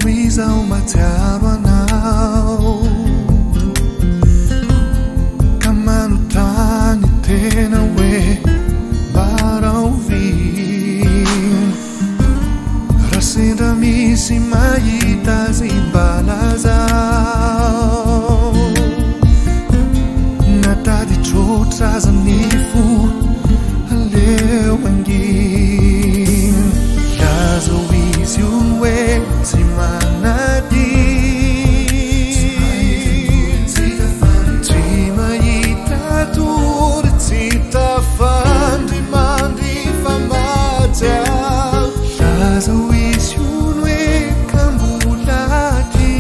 Luisa Umatarwanau Kamanutani tena we Barawin Rasinda misi maita zimbalazao Natadi trotra zanifu Haleu angin Yazo vision we Simanadi Timaita tur Tita fandi mandi famata Yazo vision we Kambulati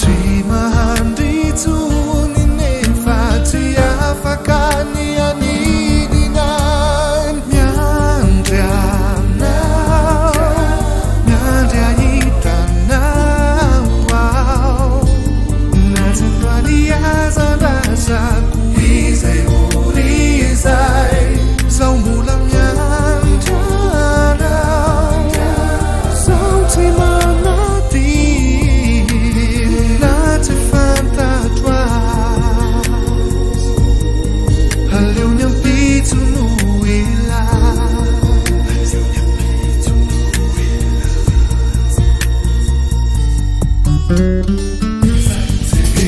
Timahandi tuni nefati Afakani anidina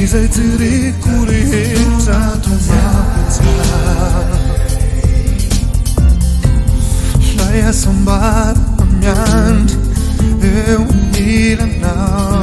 Izay tiriko rehetra tomapitsy Lay asambara amiandry eo amilanao